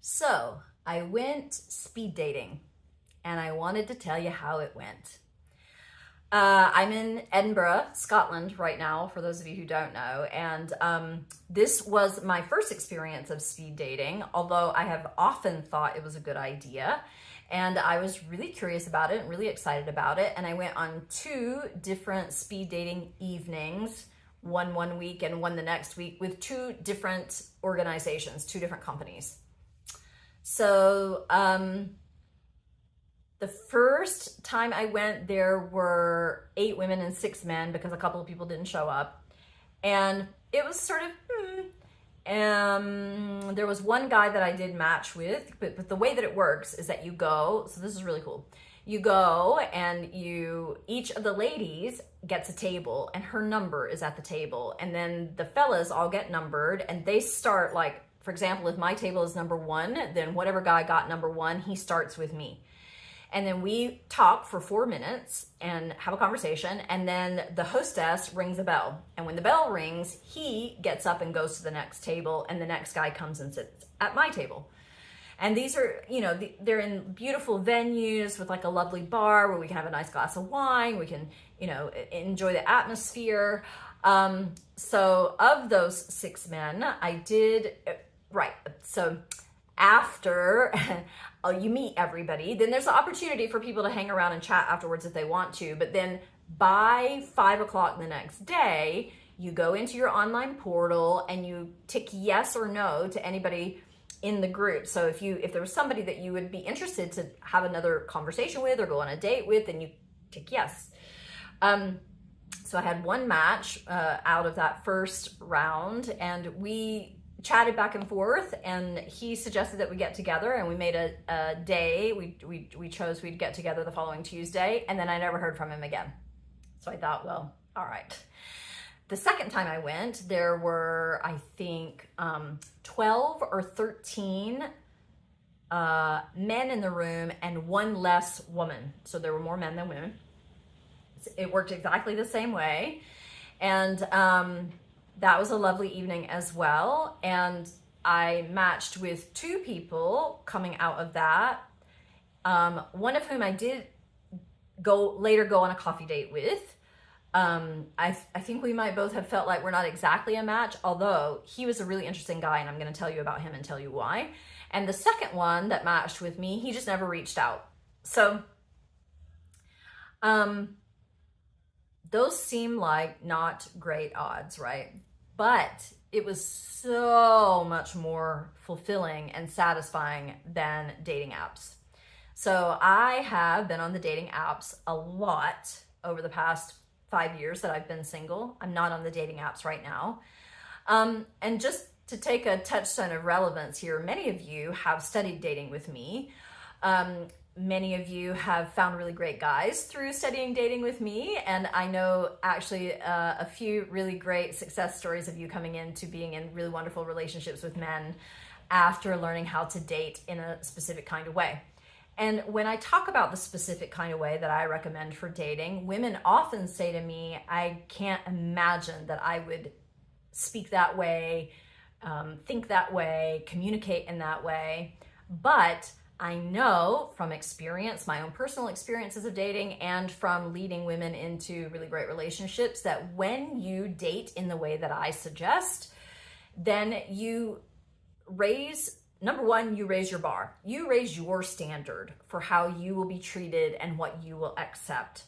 So I went speed dating and I wanted to tell you how it went. I'm in Edinburgh, Scotland right now, for those of you who don't know. And this was my first experience of speed dating, although I have often thought it was a good idea. And I was really curious about it and really excited about it. And I went on 2 different speed dating evenings, one week and one the next week, with 2 different organizations, 2 different companies. So the first time I went, there were 8 women and 6 men because a couple of people didn't show up. And it was sort of, there was one guy that I did match with, but the way that it works is that you go, so this is really cool. You go and each of the ladies gets a table and her number is at the table. And then the fellas all get numbered and they start like, for example, if my table is number 1, then whatever guy got number 1, he starts with me. And then we talk for 4 minutes and have a conversation. And then the hostess rings a bell. And when the bell rings, he gets up and goes to the next table. And the next guy comes and sits at my table. And these are, they're in beautiful venues with like a lovely bar where we can have a nice glass of wine. We can, enjoy the atmosphere. So of those 6 men, I did, right. So after you meet everybody, then there's the opportunity for people to hang around and chat afterwards if they want to. But then by 5 o'clock the next day, you go into your online portal and you tick yes or no to anybody in the group. So if there was somebody that you would be interested to have another conversation with or go on a date with, then you tick yes. So I had 1 match out of that first round, and we chatted back and forth, and he suggested that we get together, and we made a day. We chose we'd get together the following Tuesday, and then I never heard from him again. So I thought, well, all right. The second time I went, there were, I think, 12 or 13 men in the room and 1 less woman. So there were more men than women. It worked exactly the same way. And that was a lovely evening as well. And I matched with 2 people coming out of that. One of whom I did later go on a coffee date with. I think we might both have felt like we're not exactly a match, although he was a really interesting guy, and I'm going to tell you about him and tell you why. And the second one that matched with me, he just never reached out. So those seem like not great odds, right? But it was so much more fulfilling and satisfying than dating apps. So I have been on the dating apps a lot over the past 5 years that I've been single. I'm not on the dating apps right now. And just to take a touchstone of relevance here, many of you have studied dating with me. Many of you have found really great guys through studying dating with me. And I know actually a few really great success stories of you coming into being in really wonderful relationships with men after learning how to date in a specific kind of way. And when I talk about the specific kind of way that I recommend for dating, women often say to me, I can't imagine that I would speak that way, think that way, communicate in that way. But I know from experience, my own personal experiences of dating and from leading women into really great relationships, that when you date in the way that I suggest, then you number 1, you raise your bar. You raise your standard for how you will be treated and what you will accept.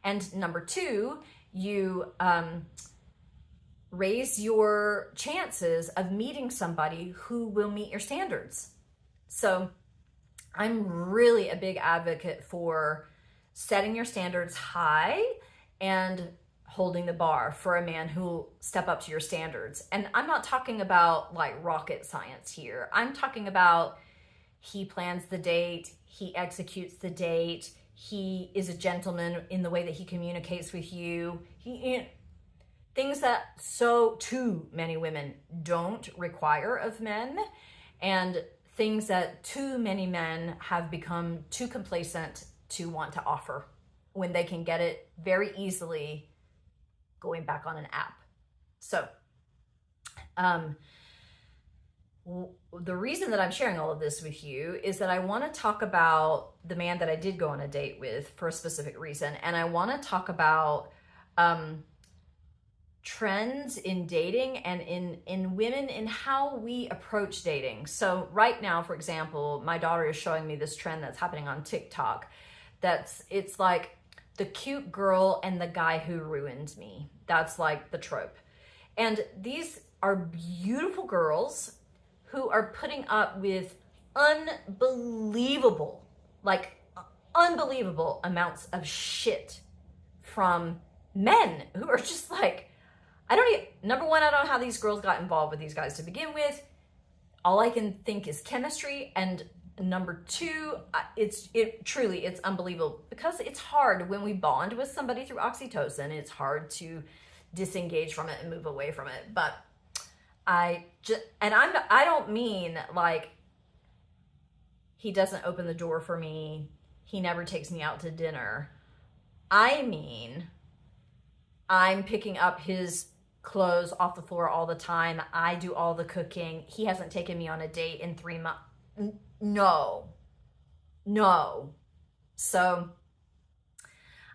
And number 2, you raise your chances of meeting somebody who will meet your standards. So I'm really a big advocate for setting your standards high and holding the bar for a man who will step up to your standards. And I'm not talking about like rocket science here. I'm talking about he plans the date, he executes the date, he is a gentleman in the way that he communicates with you. Things that so too many women don't require of men, and things that too many men have become too complacent to want to offer when they can get it very easily going back on an app. So The reason that I'm sharing all of this with you is that I want to talk about the man that I did go on a date with for a specific reason. And I want to talk about trends in dating and in women in how we approach dating. So right now, for example, my daughter is showing me this trend that's happening on TikTok. It's like the cute girl and the guy who ruined me. That's like the trope. And these are beautiful girls who are putting up with unbelievable amounts of shit from men who are just like, number one, I don't know how these girls got involved with these guys to begin with. All I can think is chemistry. And number two, it's unbelievable, because it's hard when we bond with somebody through oxytocin. It's hard to disengage from it and move away from it. But I don't mean like he doesn't open the door for me, he never takes me out to dinner. I mean, I'm picking up his clothes off the floor all the time. I do all the cooking. He hasn't taken me on a date in 3 months. No. So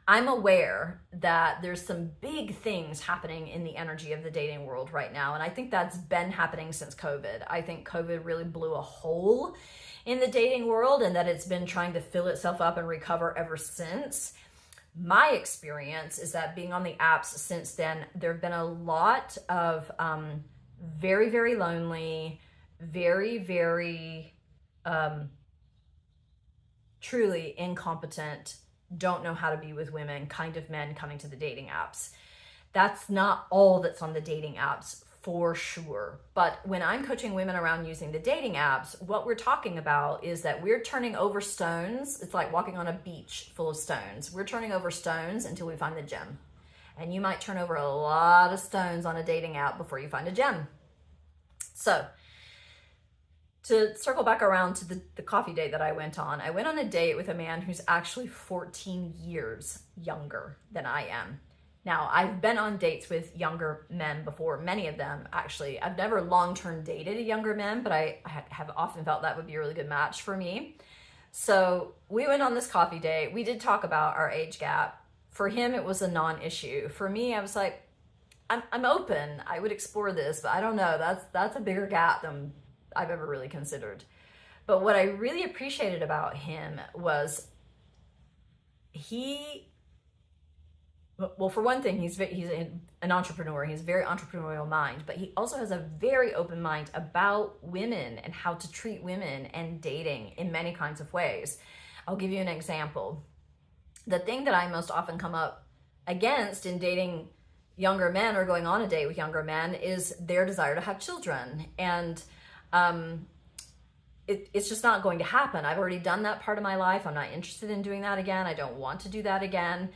I'm aware that there's some big things happening in the energy of the dating world right now. And I think that's been happening since COVID. I think COVID really blew a hole in the dating world, and that it's been trying to fill itself up and recover ever since. My experience is that being on the apps since then, there have been a lot of very, very lonely, very, very truly incompetent, don't know how to be with women kind of men coming to the dating apps. That's not all that's on the dating apps, for sure. But when I'm coaching women around using the dating apps, what we're talking about is that we're turning over stones. It's like walking on a beach full of stones. We're turning over stones until we find the gem. And you might turn over a lot of stones on a dating app before you find a gem. So to circle back around to the coffee date that I went on a date with a man who's actually 14 years younger than I am. Now, I've been on dates with younger men before, many of them actually. I've never long-term dated a younger man, but I have often felt that would be a really good match for me. So we went on this coffee date. We did talk about our age gap. For him, it was a non-issue. For me, I was like, I'm open. I would explore this, but I don't know. That's a bigger gap than I've ever really considered. But what I really appreciated about him was well, for one thing, he's an entrepreneur. He has a very entrepreneurial mind, but he also has a very open mind about women and how to treat women and dating in many kinds of ways. I'll give you an example. The thing that I most often come up against in dating younger men or going on a date with younger men is their desire to have children. And it's just not going to happen. I've already done that part of my life. I'm not interested in doing that again. I don't want to do that again.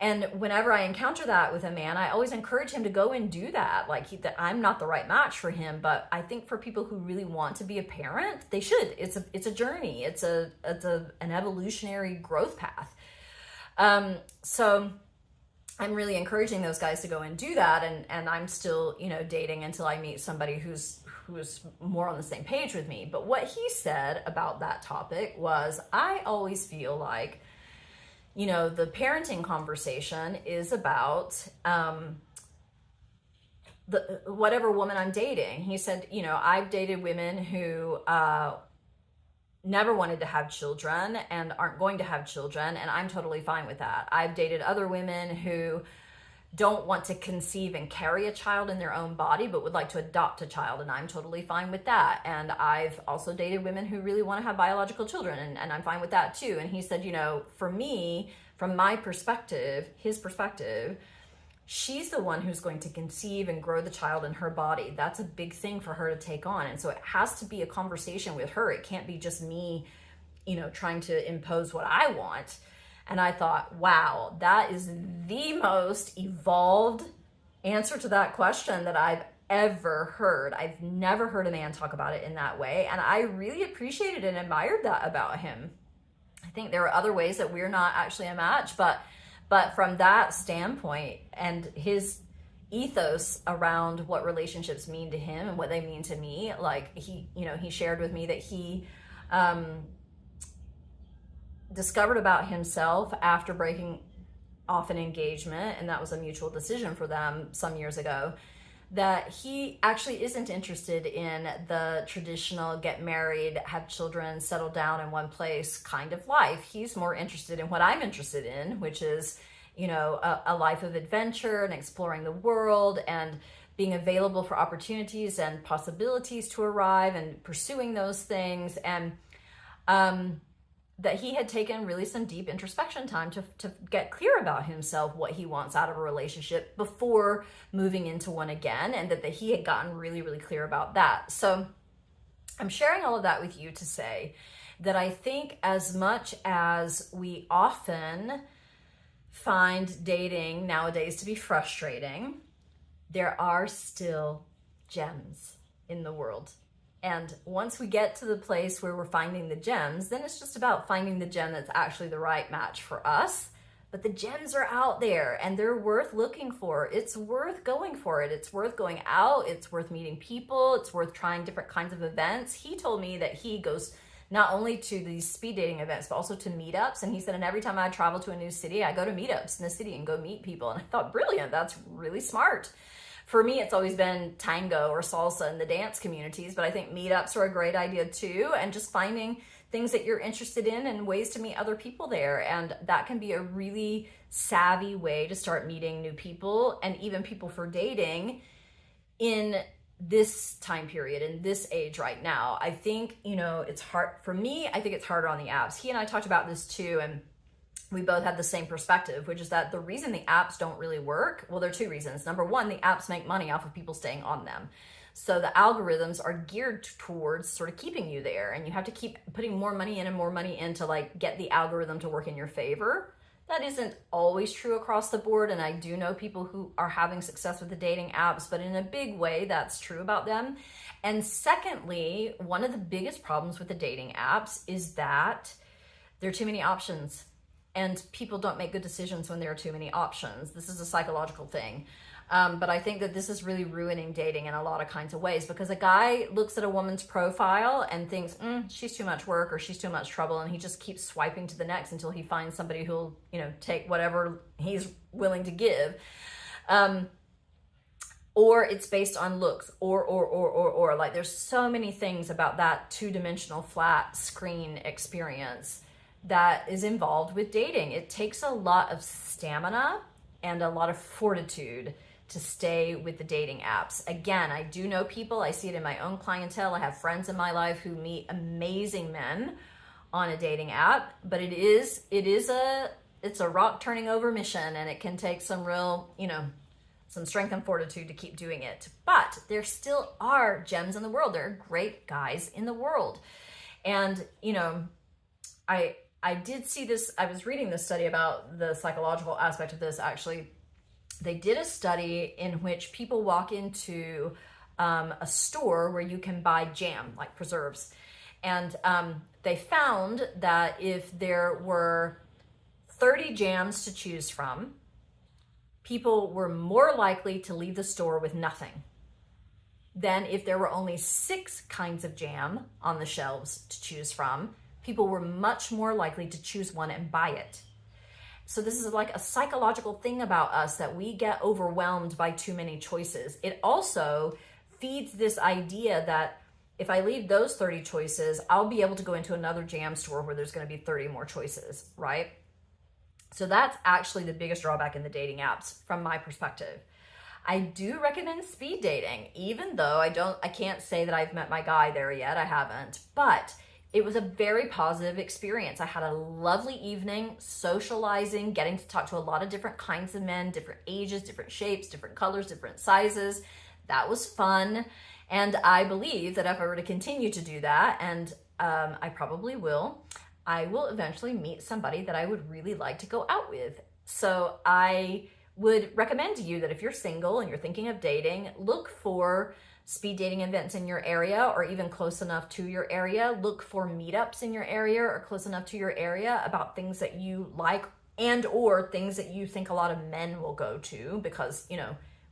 And whenever I encounter that with a man, I always encourage him to go and do that. That I'm not the right match for him, but I think for people who really want to be a parent, they should. It's a journey. It's an evolutionary growth path. So I'm really encouraging those guys to go and do that. And I'm still, dating until I meet somebody who's more on the same page with me. But what he said about that topic was, I always feel like, the parenting conversation is about whatever woman I'm dating. He said, I've dated women who never wanted to have children and aren't going to have children, and I'm totally fine with that. I've dated other women who don't want to conceive and carry a child in their own body, but would like to adopt a child, and I'm totally fine with that. And I've also dated women who really want to have biological children, and I'm fine with that too. And he said, for me, from my perspective, his perspective, she's the one who's going to conceive and grow the child in her body. That's a big thing for her to take on. And so it has to be a conversation with her. It can't be just me, trying to impose what I want. And I thought, wow, that is the most evolved answer to that question that I've ever heard. I've never heard a man talk about it in that way. And I really appreciated and admired that about him. I think there are other ways that we're not actually a match, but from that standpoint and his ethos around what relationships mean to him and what they mean to me. Like he shared with me that he discovered about himself after breaking off an engagement, and that was a mutual decision for them some years ago, that he actually isn't interested in the traditional get married, have children, settle down in one place kind of life. He's more interested in what I'm interested in, which is, a life of adventure and exploring the world and being available for opportunities and possibilities to arrive and pursuing those things. And that he had taken really some deep introspection time to get clear about himself, what he wants out of a relationship before moving into one again, and that he had gotten really, really clear about that. So I'm sharing all of that with you to say that I think as much as we often find dating nowadays to be frustrating, there are still gems in the world. And once we get to the place where we're finding the gems, then it's just about finding the gem that's actually the right match for us. But the gems are out there and they're worth looking for. It's worth going for it. It's worth going out. It's worth meeting people. It's worth trying different kinds of events. He told me that he goes not only to these speed dating events, but also to meetups. And he said, and every time I travel to a new city, I go to meetups in the city and go meet people. And I thought, brilliant, that's really smart. For me, it's always been tango or salsa in the dance communities, but I think meetups are a great idea too. And just finding things that you're interested in and ways to meet other people there. And that can be a really savvy way to start meeting new people and even people for dating in this time period, in this age right now. I think, it's hard for me. I think it's harder on the apps. He and I talked about this too. And we both had the same perspective, which is that the reason the apps don't really work, well, there are two reasons. Number one, the apps make money off of people staying on them. So the algorithms are geared towards sort of keeping you there, and you have to keep putting more money in and more money in to like get the algorithm to work in your favor. That isn't always true across the board, and I do know people who are having success with the dating apps, but in a big way, that's true about them. And secondly, one of the biggest problems with the dating apps is that there are too many options. And people don't make good decisions when there are too many options. This is a psychological thing. But I think that this is really ruining dating in a lot of kinds of ways, because a guy looks at a woman's profile and thinks, she's too much work or she's too much trouble. And he just keeps swiping to the next until he finds somebody who'll, take whatever he's willing to give. Or it's based on looks or like there's so many things about that two-dimensional flat screen experience that is involved with dating. It takes a lot of stamina and a lot of fortitude to stay with the dating apps. Again, I do know people, I see it in my own clientele. I have friends in my life who meet amazing men on a dating app, but it's a rock turning over mission, and it can take some real, some strength and fortitude to keep doing it. But there still are gems in the world. There are great guys in the world. And, I did see this, I was reading this study about the psychological aspect of this. Actually, they did a study in which people walk into a store where you can buy jam, like preserves. And they found that if there were 30 jams to choose from, people were more likely to leave the store with nothing than if there were only 6 kinds of jam on the shelves to choose from. People were much more likely to choose one and buy it. So this is like a psychological thing about us, that we get overwhelmed by too many choices. It also feeds this idea that if I leave those 30 choices, I'll be able to go into another jam store where there's going to be 30 more choices, right? So that's actually the biggest drawback in the dating apps from my perspective. I do recommend speed dating, even though I can't say that I've met my guy there yet. I haven't, but it was a very positive experience. I had a lovely evening socializing, getting to talk to a lot of different kinds of men, different ages, different shapes, different colors, different sizes. That was fun. And I believe that if I were to continue to do that, and I probably will, I will eventually meet somebody that I would really like to go out with. So I would recommend to you that if you're single and you're thinking of dating, look for speed dating events in your area or even close enough to your area. Look for meetups in your area or close enough to your area about things that you like and or things that you think a lot of men will go to, because,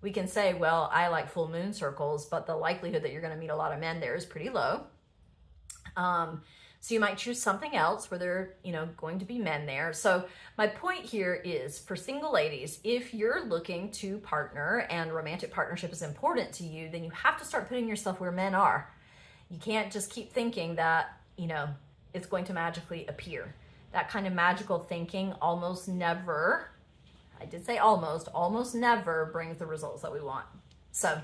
We can say, well, I like full moon circles, but the likelihood that you're going to meet a lot of men there is pretty low. So you might choose something else where there are, going to be men there. So my point here is, for single ladies, if you're looking to partner and romantic partnership is important to you, then you have to start putting yourself where men are. You can't just keep thinking that, it's going to magically appear. That kind of magical thinking almost never, I did say almost never brings the results that we want. So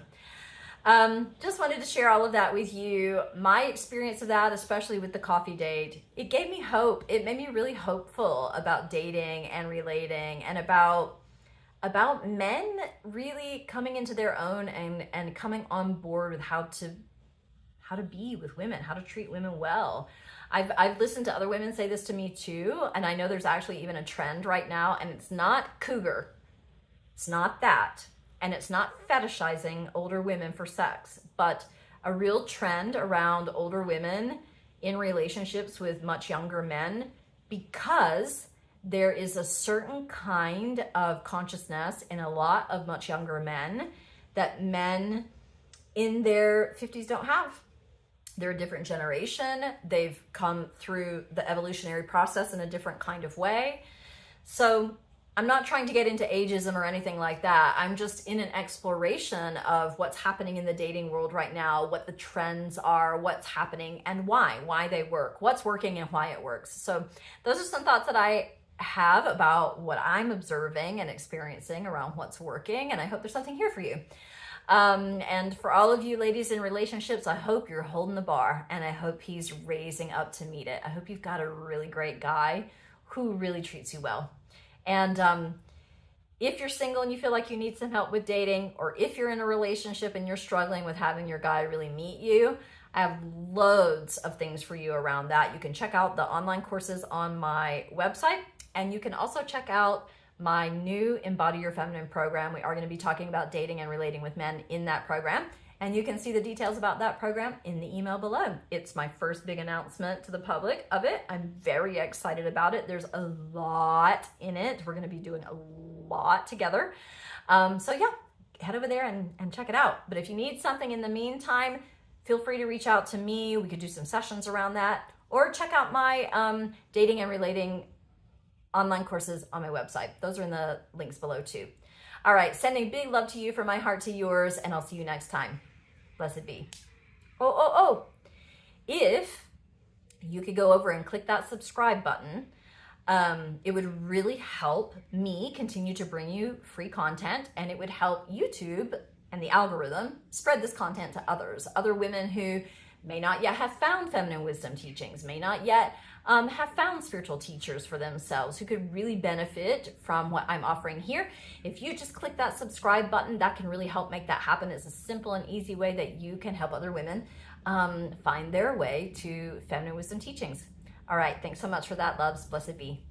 just wanted to share all of that with you. My experience of that, especially with the coffee date, it gave me hope. It made me really hopeful about dating and relating, and about men really coming into their own and coming on board with how to be with women, how to treat women well. I've listened to other women say this to me too, and I know there's actually even a trend right now, and it's not cougar. It's not that. And it's not fetishizing older women for sex, but a real trend around older women in relationships with much younger men, because there is a certain kind of consciousness in a lot of much younger men that men in their 50s don't have. They're a different generation. They've come through the evolutionary process in a different kind of way. So I'm not trying to get into ageism or anything like that. I'm just in an exploration of what's happening in the dating world right now, what the trends are, what's happening, and why they work, what's working and why it works. So those are some thoughts that I have about what I'm observing and experiencing around what's working, and I hope there's something here for you. And for all of you ladies in relationships, I hope you're holding the bar, and I hope he's raising up to meet it. I hope you've got a really great guy who really treats you well. And if you're single and you feel like you need some help with dating, or if you're in a relationship and you're struggling with having your guy really meet you, I have loads of things for you around that. You can check out the online courses on my website, and you can also check out my new Embody Your Feminine program. We are going to be talking about dating and relating with men in that program. And you can see the details about that program in the email below. It's my first big announcement to the public of it. I'm very excited about it. There's a lot in it. We're going to be doing a lot together. So yeah, head over there and check it out. But if you need something in the meantime, feel free to reach out to me. We could do some sessions around that. Or check out my dating and relating online courses on my website. Those are in the links below too. All right, sending big love to you from my heart to yours, and I'll see you next time. Blessed be. If you could go over and click that subscribe button, it would really help me continue to bring you free content, and it would help YouTube and the algorithm spread this content to others, other women who may not yet have found feminine wisdom teachings, may not yet have found spiritual teachers for themselves, who could really benefit from what I'm offering here. If you just click that subscribe button, that can really help make that happen. It's a simple and easy way that you can help other women find their way to feminine wisdom teachings. All right, thanks so much for that, loves. Blessed be.